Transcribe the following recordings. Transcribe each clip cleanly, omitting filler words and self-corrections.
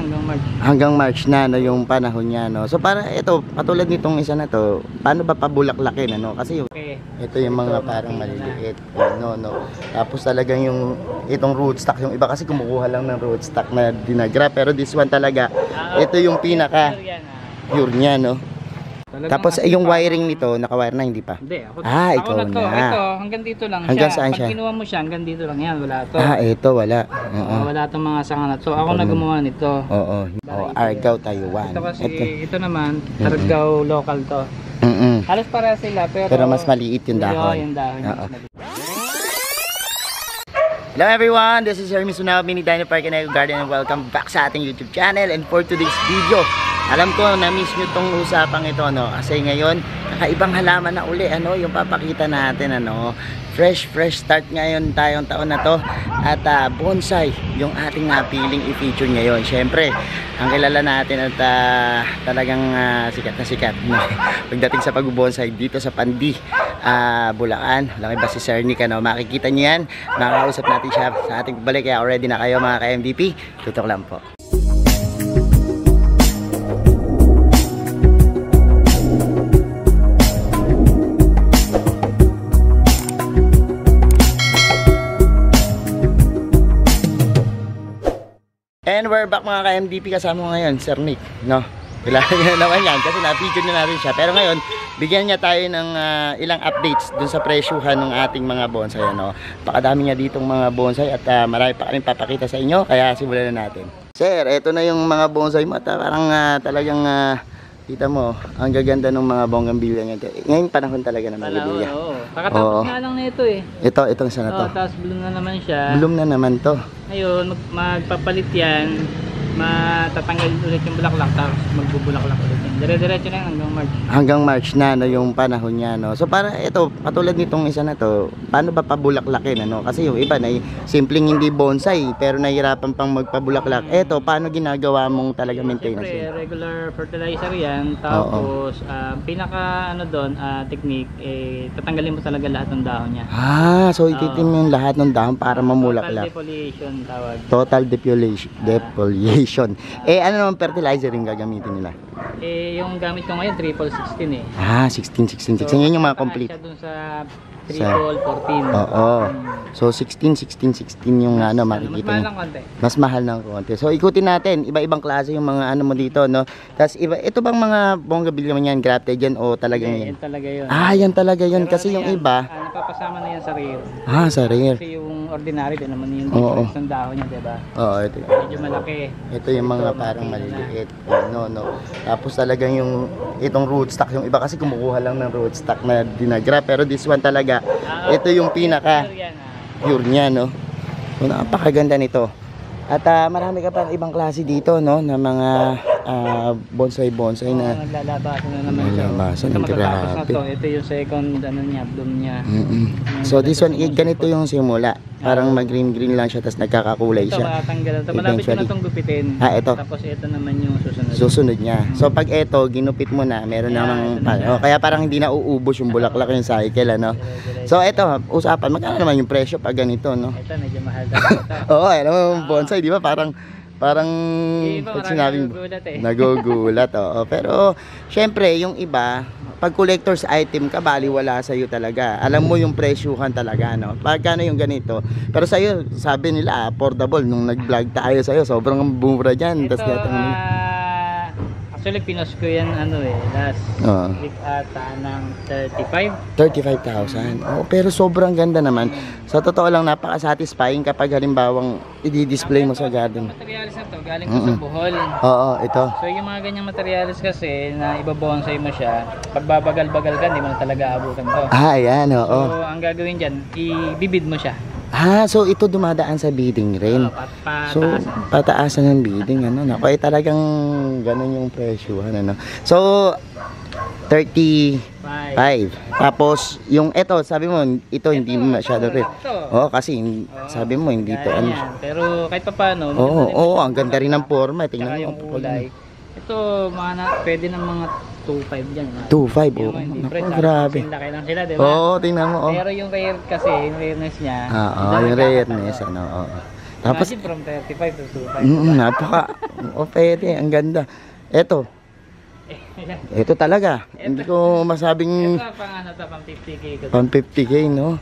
hanggang March. Hanggang March na, no, yung panahon niya, no. So para ito, katulad nitong isa na to, paano ba pabulaklakin, ano? Kasi yung, ito yung mga parang maliliit, no. Tapos talagang yung itong rootstock, yung iba kasi kumukuha lang ng rootstock na dinagra, pero this one talaga, ito yung pinaka pure niya, no. Tapos yung wiring nito, naka-wire na, hindi pa? Hindi, ako ikaw na to. na. Ito, hanggang dito lang hanggang siya. Saan Pag siya? kinuha mo siya, hanggang dito lang yan. Wala to. Ito, wala. Wala tong mga sanga na to. Ako na gumawa nito. Argao, Taiwan. Ito kasi, ito naman, Argao local to. Halos para sila, pero mas maliit yung dahon. Yung dahon. Hello everyone, this is Hermes Unao, Mini Dino Park and Eco Garden, and welcome back sa ating YouTube channel. And for today's video, alam ko na-miss nyo tong usapang ito, no? Kasi ngayon, kakaibang halaman na uli, ano, yung papakita natin, ano. Fresh start ngayon tayong taon na to. At bonsai, yung ating napiling i-feature ngayon. Syempre, ang kilala natin at talagang sikat na sikat, no? Pagdating sa pag-bonsai dito sa Pandi, Bulacan, lang iba si Sir Nick, ano. Makikita nyo yan, makakausap natin siya sa ating balik. Kaya already na kayo mga ka-MVP, tutok lang po. And we're back mga ka-MDP, kasama ko ngayon, Sir Nick, no? Kilala niyo naman yan kasi na-feature na natin siya. Pero ngayon, bigyan niya tayo ng ilang updates dun sa presyuhan ng ating mga bonsai, no? Pakadami niya ditong mga bonsai at marami pa kaming papakita sa inyo, kaya simulan na natin. Sir, eto na yung mga bonsai mo at parang talagang kita mo, ang gaganda ng mga bonggambilya niya. Ngayong panahon talaga na magbibilya. Kakatapos nga lang nito eh. Itong isa na to. Tapos bloom na naman siya. Bloom na naman to. Ngayon, magpapalit yan. Matatanggal ulit yung bulaklak, tapos magbubulaklak ulit yan. Dire-diretso na yan hanggang March. Hanggang March na, no, yung panahon niya, no. So para ito, katulad nitong isa na to, paano ba pabulaklakin, ano? Kasi yung iba na simpleng hindi bonsai, pero nahihirapan pang magpabulaklak. Ito, paano ginagawa mong talaga maintenance? Siyempre, regular fertilizer yan. Tapos, pinaka ano doon, technique, tatanggalin mo talaga lahat ng dahon niya. So ititim yung lahat ng dahon para mamulaklak. Total defoliation tawag. Total defoliation. Ano naman fertilizer yung gagamitin nila? Yung gamit ko ngayon, 16 eh. 16. Yan yung mga complete. Siya dun sa 14. So 16 yung makikita mas mahal nyo. ng konti. Mas mahal ng konti. So ikutin natin, iba-ibang klase yung mga ano mo dito, no? Tapos ito bang mga bonggabilya mo yan, grafted yan o talagang yan? Yan talaga yun. Yan talaga yun. Pero kasi yung iba napapasama na yan sa rear. Sa rear. Kasi yung ordinary din naman yung difference ng dahon niya, diba? Ito. Medyo malaki. Ito yung mga parang maliliit. No. Tapos talagang yung itong rootstock, yung iba kasi kumukuha lang ng rootstock na dinagra, pero this one talaga, ito yung pinaka pure niya, no? So, napakaganda nito. At marami ka pa ibang klase dito, no, na mga bonsai na naglalabasan na naman siya. Ito matatapos na to. Ito yung second bloom niya. So this one, ganito yung simula. Parang mag-green lang siya, tapos nagkakakulay siya. Ito matatanggalan. Malapit ko na itong gupitin. Ito. Tapos ito naman yung Susunod niya. So pag ito, ginupit mo na, meron namang kaya parang hindi na uubos yung bulaklak yung cycle, ano. So ito, usapan, magkano naman yung presyo pag ganito, no? Ito medyo mahal talaga. Alam mo, bonsai, di ba? Parang sinabing nagugulat. Pero syempre yung iba, pag collector's item ka, baliwala sa iyo talaga. Alam mo yung presyuhan talaga, no? Pagkano yung ganito. Pero sa iyo, sabi nila affordable nung nag-vlog tayo sa iyo, sobrang mura diyan. Ito, actually pinos ko yan last week ata ng 35,000. Pero sobrang ganda naman. Sa totoo lang, napaka-satisfying kapag halimbawang i-display mo sa garden. Materialis na to, galing ko sa Bohol. Ito. So yung mga ganyang materialis kasi na ibabonsai mo siya, pag babagal-bagal ka, hindi mo na talaga abutan to. Ayan, So ang gagawin dyan, ibibid mo siya. So ito dumadaan sa bidding rin. So pataasan ng bidding, talagang ganun yung presyo, So 35. Tapos yung sabi mo ito hindi masyado rin. Kasi sabi mo hindi to pero kahit papaano. Ang ganda rin ng forma, tingnan mo yung kulay. Ito pwede ng mga 2.5 dyan. 2.5, grabe. Laki lang sila, diba? Tingnan mo. Pero yung rare kasi, yung rareness niya. Yung rareness, Tapos, Imagine from 35 to 25. napaka, pwede, ang ganda. Eto, ito talaga. Hindi ko masabing Ito pang ano to, pang 50k. pang 50k, no?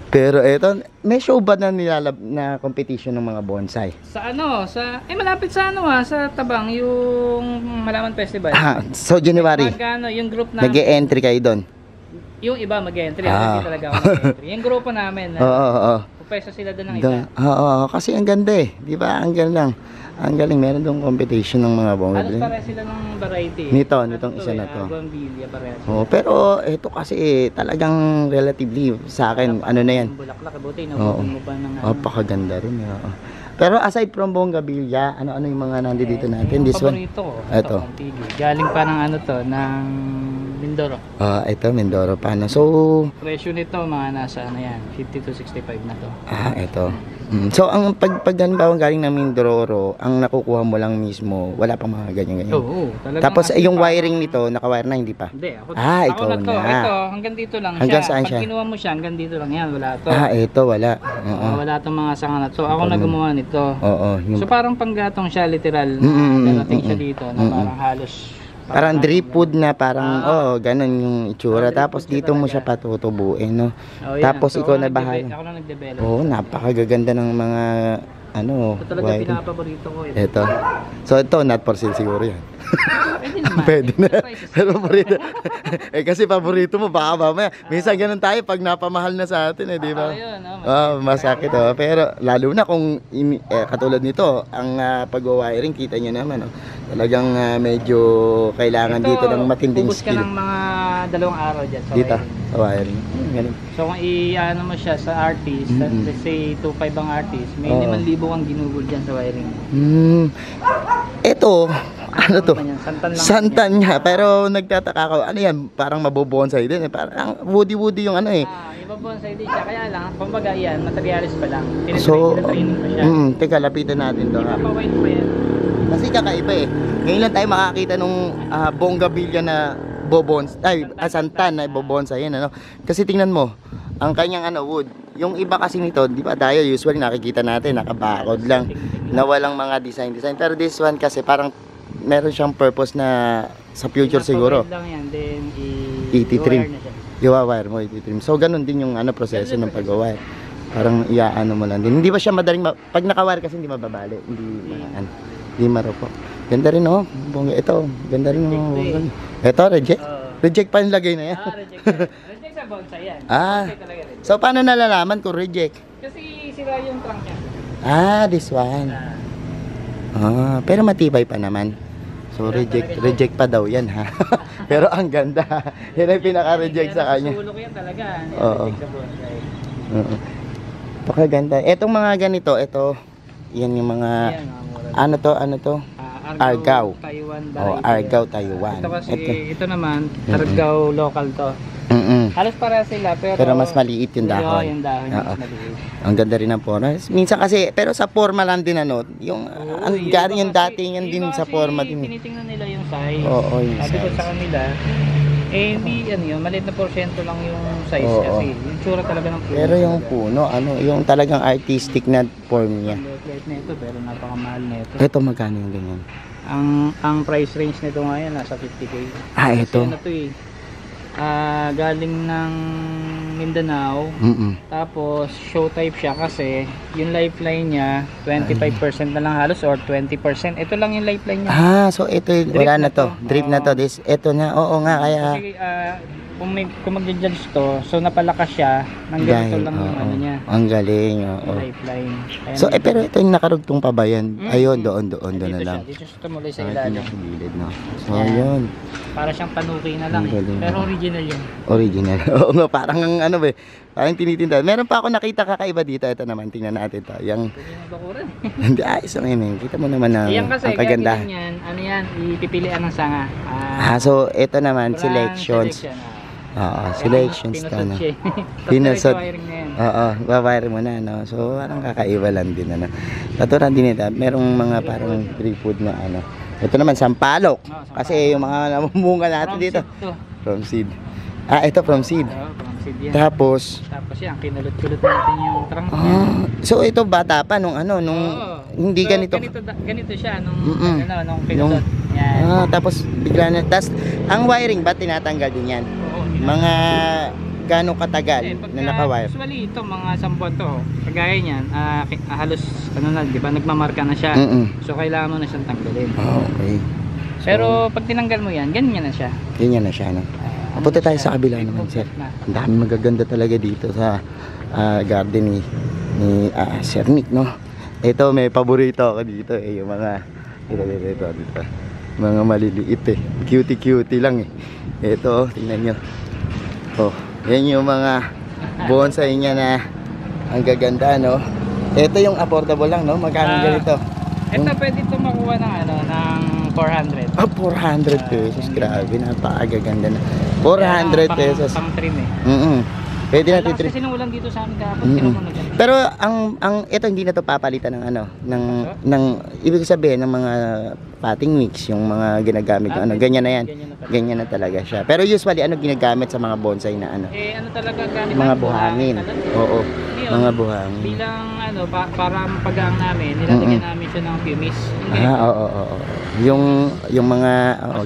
Pero eto, may show ba na na competition ng mga bonsai? Sa ano, malapit sa ano sa Tabang, yung Malaman Festival. So January, Magkano, yung group namin, nag-e-entry kayo doon? yung iba mag-entry, hindi talaga ako mag-entry. Yung grupo namin, Oo. pupwesto sila doon ng isa. Oo, kasi ang ganda eh. Di ba? Ang galing. Ang galing, meron doon competition ng mga Halos bonsai. pare sila ng variety. Nitong isa na to. Bougainvillea parehas. Pero ito kasi talagang relatively sa akin, ano na yan. Bulaklak, buti Oo. nabutan mo pa ng Napakaganda rin. Oo. Pero aside from Bougainvillea, ano yung mga nandito natin? This one? Paborito ko. Ito. Galing pa ng ano to, ng Mindoro. Ito, Mindoro pa. No? So, Presyo nito mga nasa ano yan, 50 to 65 na to. ito. So, ang pag halimbawa galing ng Mindoro, ang nakukuha mo lang mismo, wala pang mga ganyan-ganyan. Oo, talagang Tapos, as in yung parang- wiring nito, nakawire na, hindi pa? Hindi, ako ikaw na to. na. Ito, hanggang dito lang Hanggang siya. saan Pag siya? kinuha mo siya, hanggang dito lang yan. Wala to. Ito, wala. Oo. Wala tong mga sanga na to. Ako na gumawa nito. Oo. So parang panggatong siya literal. Darating siya dito na parang halos Parang drip wood na parang, ganun yung itsura. Tapos dito mo siya patutubuin, no? Tapos ikaw na bahala. Ako na nag-develop. Napakagaganda ng mga, Ito talaga wiring. pinapaborito ko. Ito. So ito, not for sale siguro yan. Pwede naman. Pwede na. Prices. Pero paborito. Kasi paborito mo, baka mamaya. Minsan ganun tayo pag napamahal na sa atin, di ba? Yun, Masakit. Pero lalo na kung katulad nito, ang pag-wiring, kita nyo naman. Talagang medyo kailangan Ito, dito ng matinding ubus ka skill. ng mga 2 araw dyan sa Dito, wiring. sa wiring. Galing. So kung i-ano mo siya sa artist, let's say 2.5 ang artist, may 5,000 kang ginugol dyan sa wiring. Ito, ano to? Santan lang. Santan niya, pero nagtataka ko, ano yan, parang mabobonsai din. Parang woody-woody yung ano eh. Iba bonsai din siya, kaya lang, kumbaga yan, materialis pa lang. So, Tinatraining pa siya. teka, lapitan natin to. Ipapawait pa yan. Kasi kakaiba eh. Ngayon lang tayo makakita nung Bougainvillea na santan na bobonsai yan, ano. Kasi tingnan mo, ang kanyang wood. Yung iba kasi nito, di ba tayo usually nakikita natin, nakabakod lang, na walang mga design. Pero this one kasi parang meron siyang purpose na sa future siguro. Ipapawait lang yan, then i-trim. i-wire na siya. I-wire mo, i-trim. So ganun din yung proseso ng pag-wire. Parang iaano mo lang din. Hindi ba siya madaling pag naka-wire kasi hindi mababali, hindi marupok. Ganda rin ito, ganda rin Ito, reject. Reject pa yung lagay na yan. Reject. Reject sa bonsai yan. Bonsai talaga reject. So paano nalalaman kung reject? Kasi sira yung trunk niya. This one. Pero matibay pa naman. So reject pa daw yan, ha. Pero ang ganda. Yan ang pinaka-reject sa kanya. Sulok yan talaga. Oo. Reject sa bonsai. Pakaganda. Etong mga ganito, yan yung mga Yan, mura. ano to? Argao, Taiwan variety. Argao, Taiwan. Ito kasi, ito naman, Argao local to. Halos para sila, Pero mas maliit yung dahon. Yung dahon mas maliit. Ang ganda rin ng forma. Minsan kasi, pero sa forma lang din yung galing yung dating yan din sa forma din. Tinitingnan nila yung size. Yung Sabi ko size. sa kanila, hindi yun, maliit na porsyento lang yung size kasi. Yung tsura talaga ng puno. Pero yung puno, yung talagang artistic na form niya. Liit na ito, pero napakamahal na ito. Ito magkano yung ganyan? Ang price range nito ngayon nasa 50k. Ito. Kasi ano to galing ng Mindanao. Tapos show type siya kasi yung lifeline niya 25% na lang halos or 20%. Ito lang yung lifeline niya. So ito wala na to. Drip na to. Ito na. Oo nga kaya. Kasi kung magja-judge to, so napalakas siya ng ganito lang yung ano niya. Ang galing. Yung lifeline. Ayan, So pero ito yung nakarugtong pa ba yan? Ayun, doon na lang. Dito siya tumuloy sa Ito ilalim. na sa gilid, no? So yun. Para siyang panuki na lang. Ang galing. Pero original yun. Original. Oo nga, parang parang tinitinda. Meron pa ako nakita kakaiba dito. Ito naman, tingnan natin to. Yung, Pwede na bakuran. hindi, ayos lang yun. Kita mo naman na Yan kasi, ang kaya kagandahan. ganyan yan, ano yan, ipipilian ng sanga. So ito naman, Brand selections. selection, Selections to na. Pinasot. Pinasot. Wawire mo na, no? So, parang kakaiba lang din, ano. Katulad din ito, merong mga parang free food na, Ito naman, sampalok. Kasi yung mga namumunga natin dito. From seed. Ito from seed. acid yan. Tapos Yan, kinulot-kulot natin yung trunk niya. so ito bata pa nung Oo. hindi So, ganito. ganito siya nung nung Nung- kinulot. Yan. Tapos bigla na, tas ang wiring ba tinatanggal din yan? Oo, Mga gaano katagal pagka, na naka-wire? usually ito mga 10 buwan to. Kagaya niyan, halos di ba nagmamarka na siya. So kailangan mo na siyang tanggalin. Okay. Pero pag tinanggal mo yan, ganyan na siya. Ganyan na siya, no? Punta tayo sa kabila naman, sir. Ang dami magaganda talaga dito sa garden ni Sir Nick, no? Ito, may paborito ako dito yung mga dito. Mga maliliit cutie lang Ito, tingnan nyo. Yan yung mga bonsai niya na ang gaganda, no? Ito yung affordable lang, no? Magkano ganito? Ito pwede ito makuha ng 400. 400 pesos. Grabe, napakagaganda na. 400 pesos. Pang trim Pwede natin Kasi sinuulan dito sa amin kahapon. Pero ang ito hindi na to papalitan ng ibig sabihin ng mga potting mix, yung mga ginagamit ganyan na yan. Ganyan na talaga siya. Pero usually ginagamit sa mga bonsai na ano? Ano talaga gamit? Mga buhangin. Oo. Mga buhangin. Bilang para mapagaan namin, nilalagyan namin siya ng pumice. Oo. Yung mga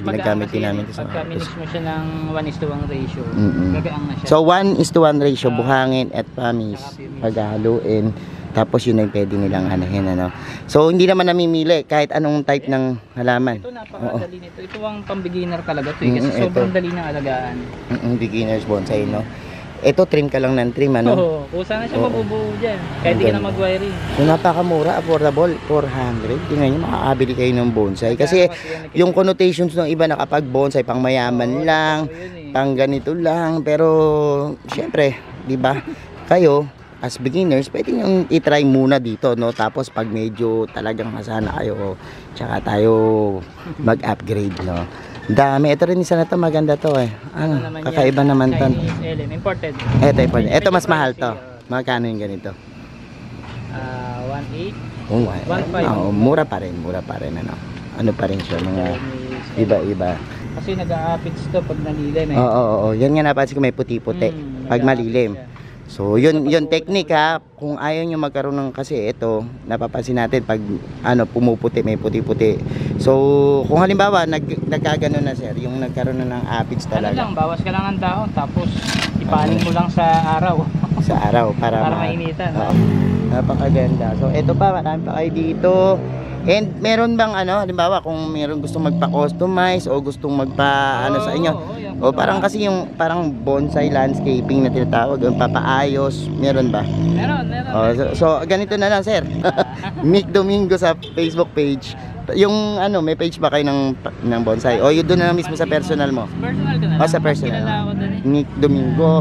ginagamit din namin sa pagka minix mo siya ng 1:1 ratio, gagaang na siya. So 1:1 ratio buhangin at pumice paghahaluin. Tapos yun ay pwede nilang So hindi naman namimili kahit anong type ng halaman. Ito napakadali nito. Ito ang pang-beginner talaga to kasi sobrang dali ng alagaan. Beginner's bonsai, no? Ito trim ka lang ng trim, Oo, kusa na siya mabubuo dyan. Kahit di ka na mag-wiring. So napakamura, affordable, 400. Tingnan nyo, makakabili kayo ng bonsai. Kasi yung connotations ng iba na kapag bonsai, pang mayaman lang, pang ganito lang. Pero, syempre, di ba, kayo, as beginners, pwede nyo i-try muna dito, no? Tapos pag medyo talagang masana kayo, tsaka tayo mag-upgrade, no? Dami. Ito rin isa na to, maganda to kakaiba naman to. Imported. Ito mas mahal to. Magkano yung ganito? 1.8. 1.5. Mura pa rin, Ano pa rin siya, mga iba-iba. Kasi nag-a-apits to pag nalilim Oo. Yan nga napansin ko, may puti-puti pag malilim. So yun technique kung ayaw nyo magkaroon ng, kasi ito napapansin natin pag pumuputi, may puti-puti. So kung halimbawa nagkagano na sir, yung nagkaroon na ng aphids talaga. Bawas ka lang ng dahon tapos ipaling mo lang sa araw. Sa araw para mainitan. Napakaganda. So ito pa, marami pa kayo dito. And meron bang halimbawa kung meron gustong magpa-customize o gustong magpa sa inyo? O parang kasi yung parang bonsai landscaping na tinatawag, yung papaayos, meron ba? Meron. So ganito na lang sir. Nick Domingo sa Facebook page. Yung may page ba kayo ng bonsai? O yun doon na mismo sa personal mo? Personal ka na lang. Sa personal. Kilala ako doon Nick Domingo.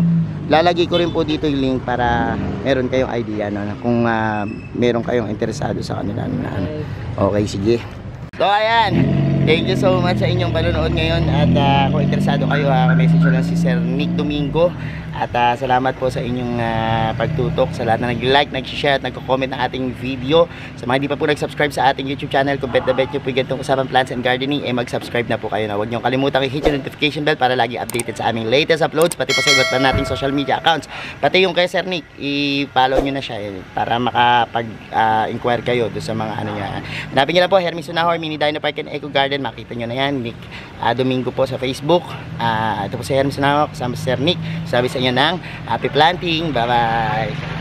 Lalagay ko rin po dito yung link para meron kayong idea kung meron kayong interesado sa kanila Okay, sige. So ayan. Thank you so much sa inyong panonood ngayon at kung interesado kayo message nyo lang si Sir Nick Domingo at salamat po sa inyong pagtutok, sa lahat na nag-like, nag-share at nagko-comment ng ating video. Sa mga hindi pa po nag-subscribe sa ating YouTube channel, kung bet na bet nyo po ganitong usapang plants and gardening, mag-subscribe na po kayo na. Huwag nyo kalimutan i-hit yung notification bell para lagi updated sa aming latest uploads, pati po sa iba't pa nating social media accounts. Pati yung kay Sir Nick, i-follow nyo na siya para makapag-inquire kayo doon sa mga niya. Hanapin nyo lang po, Hermes Unahor, Mini Dino Park and Eco Garden. Makita nyo na yan, Nick Domingo po sa Facebook. Ito po si Hermes Unahor, kasama si Sir Nick. Sabi sa inyo ng happy planting. Bye bye.